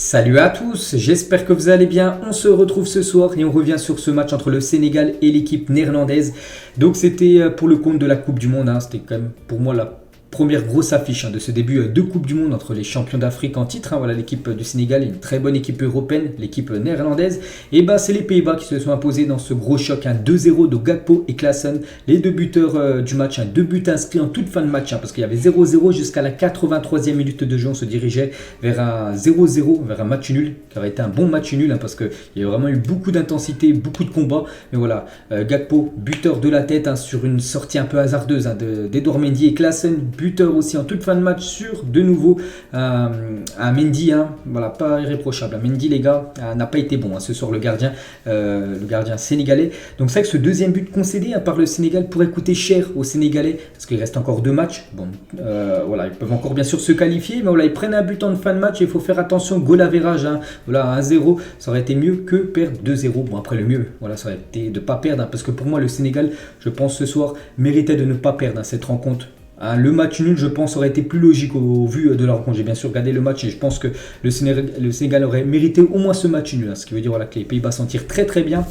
Salut à tous, j'espère que vous allez bien. On se retrouve ce soir et on revient sur ce match entre le Sénégal et l'équipe néerlandaise. Donc c'était pour le compte de la Coupe du Monde, c'était quand même pour moi la première grosse affiche de ce début de Coupe du Monde entre les champions d'Afrique en titre. Voilà, l'équipe du Sénégal est une très bonne équipe européenne, l'équipe néerlandaise. Et c'est les Pays-Bas qui se sont imposés dans ce gros choc, 2-0 de Gakpo et Klaassen, les deux buteurs du match, deux buts inscrits en toute fin de match, parce qu'il y avait 0-0 jusqu'à la 83e minute de jeu. On se dirigeait vers un 0-0, vers un match nul, qui aurait été un bon match nul, parce qu'il y a vraiment eu beaucoup d'intensité, beaucoup de combats. Mais voilà, Gakpo, buteur de la tête, sur une sortie un peu hasardeuse d'Edouard Mendy, et Klaassen, buteur aussi en toute fin de match sur de nouveau un Mendy, voilà, pas irréprochable. Mendy, les gars, n'a pas été bon ce soir, le gardien sénégalais. Donc c'est vrai que ce deuxième but concédé par le Sénégal pourrait coûter cher aux Sénégalais, parce qu'il reste encore deux matchs. Voilà, ils peuvent encore bien sûr se qualifier, mais voilà, ils prennent un but en fin de match et il faut faire attention. Goal average, voilà, 1-0, ça aurait été mieux que perdre 2-0. Bon, après le mieux, voilà, ça aurait été de ne pas perdre, parce que pour moi le Sénégal, je pense ce soir, méritait de ne pas perdre cette rencontre. Le match nul, je pense, aurait été plus logique au vu de la rencontre. J'ai bien sûr regardé le match et je pense que le Sénégal aurait mérité au moins ce match nul. Ce qui veut dire que les Pays-Bas s'en tirent très très bien.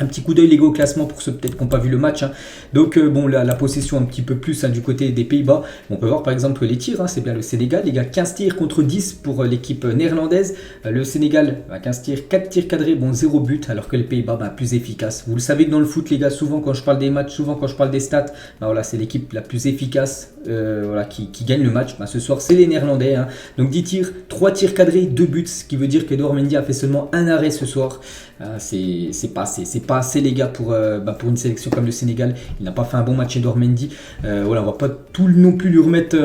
Un petit coup d'œil les gars au classement pour ceux peut-être qui n'ont pas vu le match. Donc la possession un petit peu plus du côté des Pays-Bas. On peut voir par exemple les tirs, c'est bien le Sénégal. Les gars, 15 tirs contre 10 pour l'équipe néerlandaise. Le Sénégal, 15 tirs, 4 tirs cadrés, 0 but. Alors que les Pays-Bas, plus efficaces. Vous le savez que dans le foot les gars, souvent quand je parle des matchs, souvent quand je parle des stats, voilà, c'est l'équipe la plus efficace qui gagne le match. Ce soir c'est les Néerlandais. Donc 10 tirs, 3 tirs cadrés, 2 buts. Ce qui veut dire qu'Edouard Mendy a fait seulement un arrêt ce soir. C'est pas assez les gars pour une sélection comme le Sénégal. Il n'a pas fait un bon match Edouard Mendy. Voilà, on va pas tout non plus lui remettre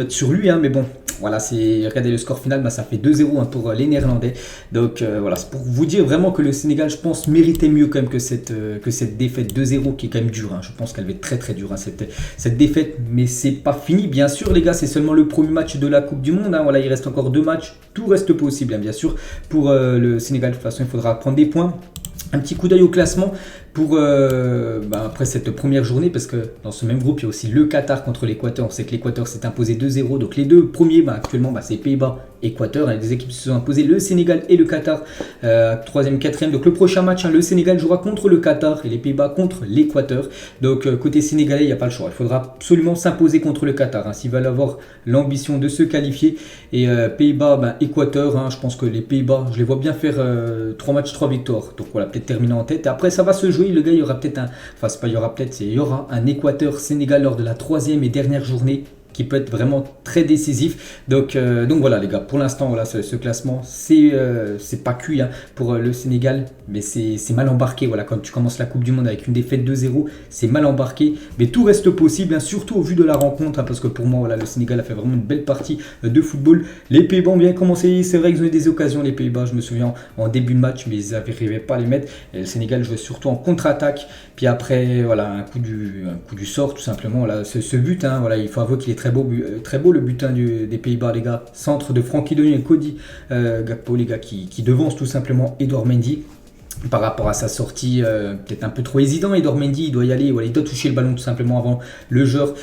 sur lui, mais bon. Voilà, regardez le score final, ça fait 2-0 pour les Néerlandais. Donc voilà, c'est pour vous dire vraiment que le Sénégal, je pense, méritait mieux quand même que cette défaite 2-0 qui est quand même dure. Je pense qu'elle va être très très dure cette défaite, mais c'est pas fini bien sûr les gars, c'est seulement le premier match de la Coupe du Monde. Voilà, il reste encore deux matchs, tout reste possible bien sûr pour le Sénégal. De toute façon, il faudra prendre des points. Un petit coup d'œil au classement pour après cette première journée, parce que dans ce même groupe il y a aussi le Qatar contre l'Équateur. On sait que l'Équateur s'est imposé 2-0, donc les deux premiers actuellement c'est Pays-Bas, Équateur, des équipes qui se sont imposées, le Sénégal et le Qatar, 3e, 4e. Donc le prochain match, le Sénégal jouera contre le Qatar et les Pays-Bas contre l'Équateur. Donc côté sénégalais, il n'y a pas le choix, il faudra absolument s'imposer contre le Qatar s'ils veulent avoir l'ambition de se qualifier. Et Pays-Bas, Équateur, je pense que les Pays-Bas, je les vois bien faire 3 matchs, 3 victoires. Donc voilà, peut-être terminer en tête. Et après ça va se jouer, le gars, il y aura peut-être il y aura un Équateur-Sénégal lors de la 3e et dernière journée, qui peut être vraiment très décisif. Donc voilà les gars, pour l'instant voilà, ce classement c'est pas cuit pour le Sénégal, mais c'est mal embarqué. Voilà, quand tu commences la Coupe du Monde avec une défaite 2-0, c'est mal embarqué, mais tout reste possible, surtout au vu de la rencontre, parce que pour moi voilà, le Sénégal a fait vraiment une belle partie de football. Les Pays-Bas ont bien commencé, c'est vrai qu'ils ont eu des occasions, les Pays-Bas, je me souviens en début de match, mais ils n'arrivaient pas à les mettre. Et le Sénégal jouait surtout en contre-attaque, puis après voilà, un coup du sort tout simplement. Voilà, ce but, voilà, il faut avouer qu'il est très beau le but des Pays-Bas les gars, centre de Frenkie de Jong et Cody Gakpo les gars, qui devance tout simplement Edouard Mendy. Par rapport à sa sortie, peut-être un peu trop hésitant, Edouard Mendy, il doit y aller, voilà, il doit toucher le ballon tout simplement avant le joueur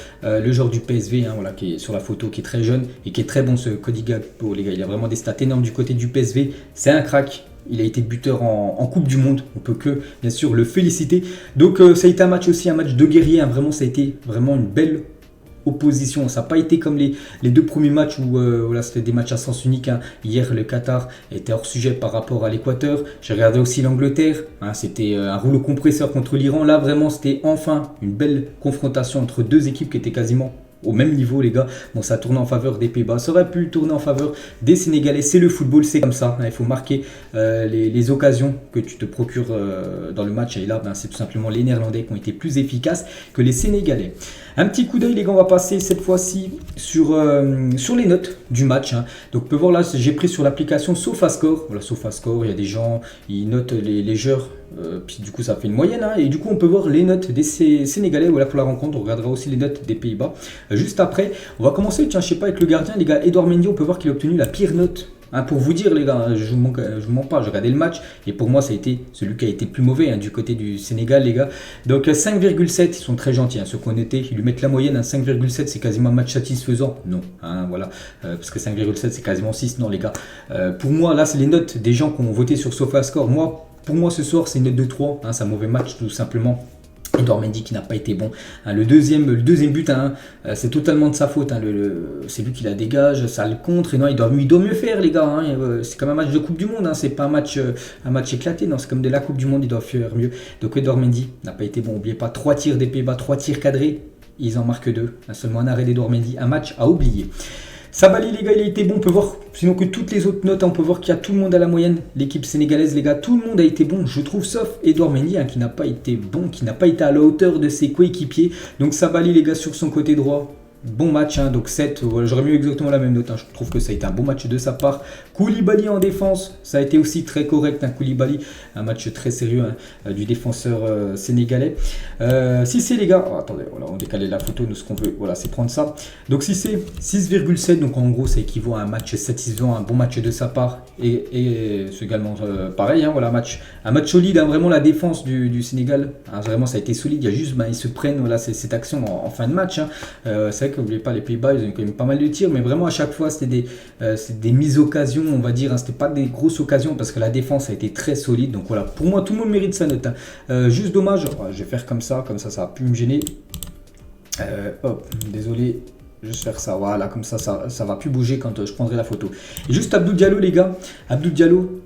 du PSV, voilà, qui est sur la photo, qui est très jeune et qui est très bon, ce Cody Gakpo les gars, il a vraiment des stats énormes du côté du PSV, c'est un crack. Il a été buteur en Coupe du Monde, on peut que bien sûr le féliciter. Donc ça a été un match de guerrier, vraiment ça a été vraiment une belle opposition. Ça n'a pas été comme les deux premiers matchs où voilà, c'était des matchs à sens unique. Hier, le Qatar était hors sujet par rapport à l'Équateur. J'ai regardé aussi l'Angleterre. C'était un rouleau compresseur contre l'Iran. Là, vraiment, c'était enfin une belle confrontation entre deux équipes qui étaient quasiment au même niveau les gars. Bon, ça tourne en faveur des Pays-Bas, ça aurait pu tourner en faveur des Sénégalais. C'est le football, c'est comme ça, il faut marquer les occasions que tu te procures dans le match. Et là c'est tout simplement les Néerlandais qui ont été plus efficaces que les Sénégalais. Un petit coup d'œil les gars, on va passer cette fois-ci sur les notes du match. Donc on peut voir là, j'ai pris sur l'application SofaScore. Voilà, SofaScore, il y a des gens, ils notent les joueurs, puis du coup ça fait une moyenne, et du coup on peut voir les notes des Sénégalais. Voilà, pour la rencontre, on regardera aussi les notes des Pays-Bas juste après. On va commencer, je sais pas, avec le gardien les gars, Edouard Mendy. On peut voir qu'il a obtenu la pire note Pour vous dire les gars, je vous mens pas, j'ai regardé le match et pour moi ça a été celui qui a été le plus mauvais du côté du Sénégal les gars. Donc 5,7, ils sont très gentils, ceux qu'on était, ils lui mettent la moyenne, 5,7 c'est quasiment un match satisfaisant. Non, voilà, parce que 5,7 c'est quasiment 6, non les gars. Pour moi là c'est les notes des gens qui ont voté sur SofaScore. Pour moi ce soir c'est une note de 3, c'est un mauvais match tout simplement. Edouard Mendy qui n'a pas été bon. Le deuxième but, c'est totalement de sa faute. C'est lui qui la dégage, ça le contre. Et non, il doit mieux faire, les gars. C'est comme un match de Coupe du Monde. C'est pas un match éclaté. Non, c'est comme de la Coupe du Monde. Il doit faire mieux. Donc Edouard Mendy n'a pas été bon. N'oubliez pas 3 tirs des Pays-Bas, 3 tirs cadrés. Ils en marquent 2. Seulement un arrêt d'Edouard Mendy. Un match à oublier. Sabaly les gars, il a été bon, on peut voir, sinon que toutes les autres notes, on peut voir qu'il y a tout le monde à la moyenne. L'équipe sénégalaise les gars, tout le monde a été bon, je trouve, sauf Edouard Mendy qui n'a pas été bon, qui n'a pas été à la hauteur de ses coéquipiers. Donc Sabaly les gars sur son côté droit, bon match, donc 7, voilà, j'aurais mis exactement la même note, je trouve que ça a été un bon match de sa part. Koulibaly en défense, ça a été aussi très correct, Koulibaly, un match très sérieux du défenseur sénégalais. Cissé les gars, attendez, voilà, on décale la photo, nous ce qu'on veut, voilà, c'est prendre ça. Donc Cissé, 6,7, donc en gros ça équivaut à un match satisfaisant, un bon match de sa part, et c'est également pareil, voilà, un match solide, vraiment la défense du Sénégal, vraiment ça a été solide, il y a juste, ils se prennent, voilà, cette action en fin de match, c'est vrai que n'oubliez pas les Pays-Bas, ils ont quand même pas mal de tirs, mais vraiment à chaque fois c'était des mises occasions, on va dire, c'était pas des grosses occasions parce que la défense a été très solide. Donc voilà, pour moi tout le monde mérite sa note. Juste dommage, je vais faire comme ça va plus me gêner. Hop, désolé, juste faire ça, voilà, comme ça va plus bouger quand je prendrai la photo. Et juste Abdou Diallo les gars, Abdou Diallo,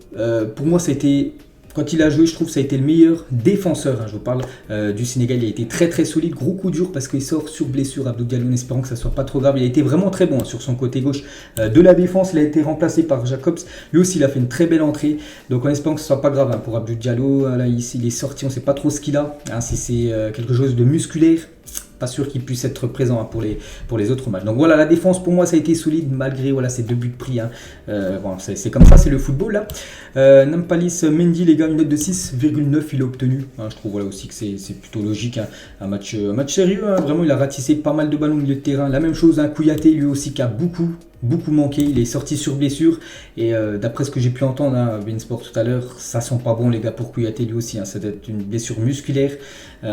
pour moi ça a été... Quand il a joué, je trouve que ça a été le meilleur défenseur. Je vous parle du Sénégal. Il a été très très solide. Gros coup dur parce qu'il sort sur blessure. Abdou Diallo, en espérant que ça ne soit pas trop grave. Il a été vraiment très bon sur son côté gauche de la défense. Il a été remplacé par Jacobs. Lui aussi, il a fait une très belle entrée. Donc en espérant que ce ne soit pas grave pour Abdou Diallo. Là, ici, il est sorti. On ne sait pas trop ce qu'il a. Si c'est quelque chose de musculaire. Pas sûr qu'il puisse être présent pour les autres matchs. Donc voilà, la défense pour moi ça a été solide malgré ces 2 buts pris. Voilà, c'est comme ça, c'est le football là. Nampalis Mendy les gars, une note de 6,9 il a obtenu. Je trouve voilà aussi que c'est plutôt logique. Un match sérieux. Vraiment il a ratissé pas mal de ballons au milieu de terrain. La même chose, Kouyaté lui aussi qui a beaucoup manqué, il est sorti sur blessure et d'après ce que j'ai pu entendre à Beansport tout à l'heure, ça sent pas bon les gars pour Kouyaté lui aussi, ça doit être une blessure musculaire,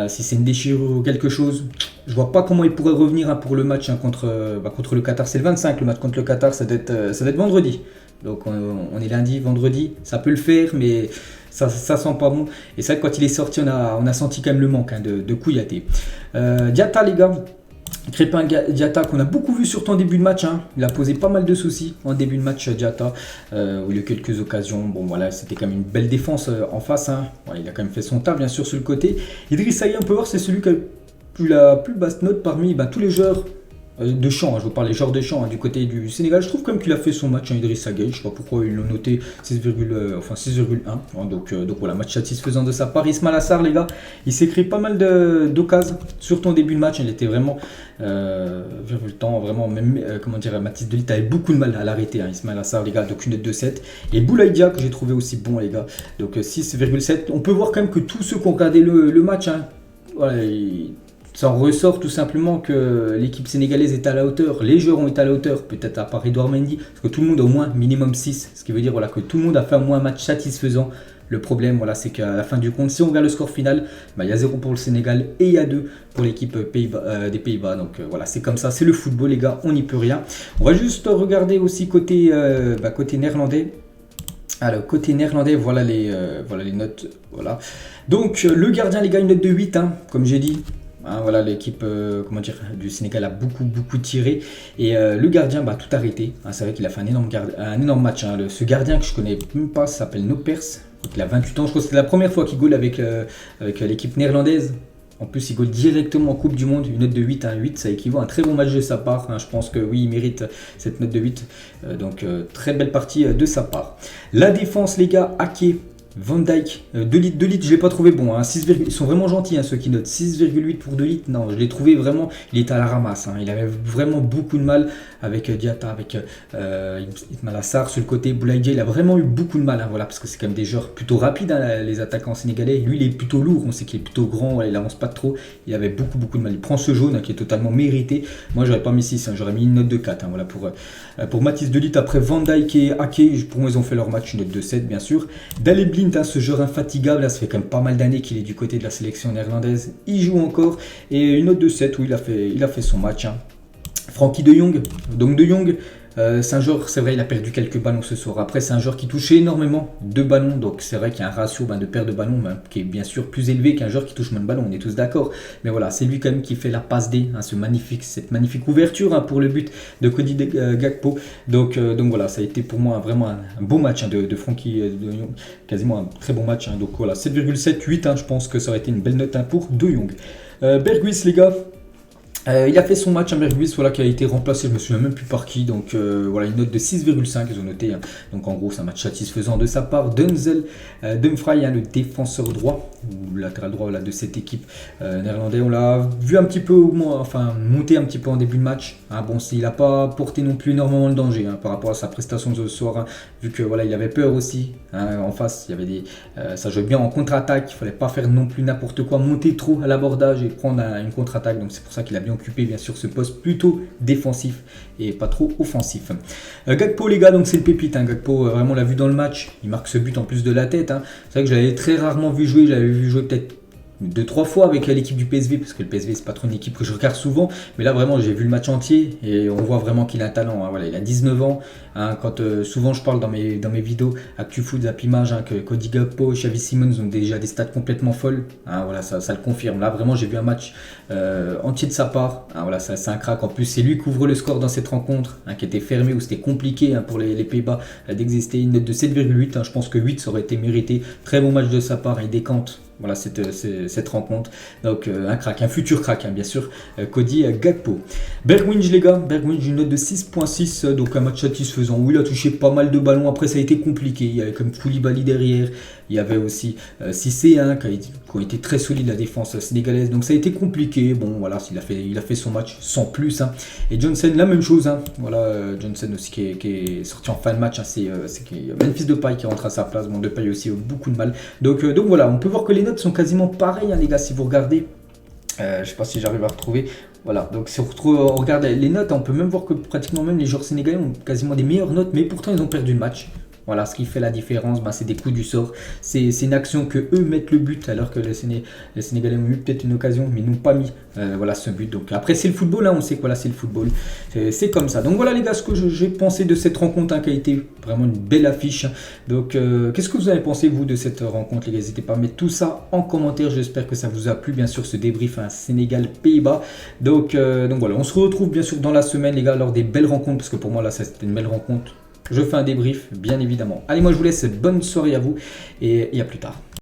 si c'est une déchirure ou quelque chose, je vois pas comment il pourrait revenir pour le match contre le Qatar, c'est le 25 le match contre le Qatar, ça doit être vendredi, donc on est lundi, vendredi, ça peut le faire mais ça sent pas bon, et c'est vrai que quand il est sorti on a senti quand même le manque de Kouyaté. Diatta les gars, Crépin Diatta qu'on a beaucoup vu surtout en début de match, il a posé pas mal de soucis en début de match Diatta, où il y a eu quelques occasions, bon voilà c'était quand même une belle défense en face, ouais, il a quand même fait son taf bien sûr sur le côté. Idrissa Gueye on peut voir c'est celui qui a eu la plus basse note parmi tous les joueurs de champ, je vous parle des joueurs de champ du côté du Sénégal, je trouve quand même qu'il a fait son match Idrissa Gueye, je sais pas pourquoi ils l'ont noté 6,1, donc voilà, match satisfaisant de sa part. Ismaïla Sarr les gars, il s'est créé pas mal d'occasions, surtout en début de match, il était vraiment vu le temps, vraiment même, comment dire, Mathis de Ligt avait beaucoup de mal à l'arrêter, Ismaïla Sarr les gars, donc une note de 7, et Boulaye Dia que j'ai trouvé aussi bon les gars, donc 6,7, on peut voir quand même que tous ceux qui ont regardé le match, voilà, ça en ressort tout simplement que l'équipe sénégalaise est à la hauteur, les joueurs ont été à la hauteur, peut-être à part Edouard Mendy, parce que tout le monde a au moins minimum 6, ce qui veut dire voilà, que tout le monde a fait au moins un match satisfaisant. Le problème, voilà, c'est qu'à la fin du compte, si on regarde le score final, il y a 0 pour le Sénégal et il y a 2 pour l'équipe des Pays-Bas. Donc voilà, c'est comme ça, c'est le football les gars, on n'y peut rien. On va juste regarder aussi côté néerlandais. Alors côté néerlandais, voilà les notes. Voilà. Donc le gardien les gars, une note de 8, comme j'ai dit. Voilà, l'équipe du Sénégal a beaucoup tiré et le gardien tout arrêté. C'est vrai qu'il a fait un énorme match. Ce gardien que je connais même pas s'appelle Nopers. Il a 28 ans, je crois que c'était la première fois qu'il goal avec l'équipe néerlandaise. En plus, il goal directement en Coupe du Monde, une note de 8 à 8, ça équivaut à un très bon match de sa part. Je pense que oui, il mérite cette note de 8. Donc très belle partie de sa part. La défense les gars, Ake. Van Dijk, 2 litres, 2 litres, je l'ai pas trouvé bon. Hein. Ils sont vraiment gentils, hein, ceux qui notent 6,8 pour 2 litres. Non, je l'ai trouvé vraiment, il était à la ramasse. Hein. Il avait vraiment beaucoup de mal avec Diatta, avec Ismaïla Sarr sur le côté. Boulaye Dia, il a vraiment eu beaucoup de mal. Hein, voilà, parce que c'est quand même des joueurs plutôt rapides, hein, les attaquants sénégalais. Lui, il est plutôt lourd, on sait qu'il est plutôt grand, voilà, il avance pas trop. Il avait beaucoup de mal. Il prend ce jaune hein, qui est totalement mérité. Moi, j'aurais pas mis 6, hein, j'aurais mis une note de 4. Hein, voilà, pour Mathis de Ligt. Après Van Dijk et Ake, pour moi, ils ont fait leur match, une note de 7, bien sûr. Daley Blind, hein, ce joueur infatigable, là, ça fait quand même pas mal d'années qu'il est du côté de la sélection néerlandaise. Il joue encore et une note de 7 où il a fait son match. Hein. Frenkie de Jong, donc de Jong, c'est un joueur, c'est vrai, il a perdu quelques ballons ce soir. Après, c'est un joueur qui touche énormément de ballons, donc c'est vrai qu'il y a un ratio de perte de ballons qui est bien sûr plus élevé qu'un joueur qui touche moins de ballons, on est tous d'accord. Mais voilà, c'est lui quand même qui fait la passe D, hein, cette magnifique ouverture hein, pour le but de Cody Gakpo. Donc voilà, ça a été pour moi vraiment un beau match hein, de Frenkie de Jong, quasiment un très bon match. Hein, donc voilà, 7,7, 8, hein, je pense que ça aurait été une belle note hein, pour De Jong. Berghuis, les gars. Il a fait son match à Berghuis, voilà, qui a été remplacé, je me souviens même plus par qui, donc voilà, une note de 6,5, ils ont noté, hein. Donc en gros c'est un match satisfaisant de sa part. Denzel Dumfries, hein, le défenseur droit, ou latéral droit voilà, de cette équipe néerlandaise, on l'a vu un petit peu monter un petit peu en début de match, hein. Bon, il n'a pas porté non plus énormément le danger hein, par rapport à sa prestation de ce soir, hein, vu que voilà, il avait peur aussi, hein, en face, il y avait ça jouait bien en contre-attaque, il ne fallait pas faire non plus n'importe quoi, monter trop à l'abordage et prendre une contre-attaque, donc c'est pour ça qu'il a bien occupé bien sûr ce poste plutôt défensif et pas trop offensif. Gakpo, les gars, donc c'est le pépite, hein. Gakpo, vraiment on l'a vu dans le match, il marque ce but en plus de la tête, hein. C'est vrai que je l'avais très rarement vu jouer, je l'avais vu jouer peut-être 2-3 fois avec l'équipe du PSV, parce que le PSV c'est pas trop une équipe que je regarde souvent, mais là vraiment j'ai vu le match entier et on voit vraiment qu'il a un talent, hein. Voilà, il a 19 ans, hein, quand souvent je parle dans mes vidéos ActuFoot, Zapimage, hein, que Cody Gakpo, Xavi Simons ont déjà des stats complètement folles, hein, voilà, ça le confirme. Là vraiment j'ai vu un match entier de sa part, hein, voilà, c'est un crack. En plus c'est lui qui ouvre le score dans cette rencontre, hein, qui était fermée, où c'était compliqué hein, pour les Pays-Bas d'exister. Une note de 7,8, hein, je pense que 8 ça aurait été mérité. Très bon match de sa part, il décante. Voilà cette rencontre. Donc un crack, un futur crack, hein, bien sûr, Cody Gakpo. Bergwijn, les gars, Bergwijn, une note de 6,6, donc un match satisfaisant où il a touché pas mal de ballons. Après ça a été compliqué, il y avait comme Koulibaly derrière, il y avait aussi Cissé hein, qui a été très solide, la défense sénégalaise, donc ça a été compliqué. Bon voilà, il a fait son match sans plus. Hein. Et Johnson, la même chose, hein. Voilà, Johnson aussi qui est sorti en fin de match, hein. C'est Memphis Depay qui rentre à sa place. Bon, Depay aussi a eu beaucoup de mal. Donc voilà, on peut voir que les notes sont quasiment pareilles, hein, les gars, si vous regardez. Je sais pas si j'arrive à retrouver. Voilà, donc si on regarde les notes, on peut même voir que pratiquement même les joueurs sénégalais ont quasiment des meilleures notes, mais pourtant ils ont perdu le match. Voilà, ce qui fait la différence, c'est des coups du sort. C'est une action que eux mettent le but, alors que les Sénégalais ont eu peut-être une occasion, mais ils n'ont pas mis voilà, ce but. Donc après, c'est le football, hein, on sait que voilà, c'est le football. C'est comme ça. Donc voilà les gars, ce que j'ai pensé de cette rencontre, hein, qui a été vraiment une belle affiche. Donc qu'est-ce que vous avez pensé, vous, de cette rencontre, les gars? N'hésitez pas à mettre tout ça en commentaire. J'espère que ça vous a plu, bien sûr, ce débrief, hein, Sénégal-Pays-Bas. Donc voilà, on se retrouve bien sûr dans la semaine, les gars, lors des belles rencontres, parce que pour moi, là, c'était une belle rencontre. Je fais un débrief, bien évidemment. Allez, moi je vous laisse, bonne soirée à vous et à plus tard.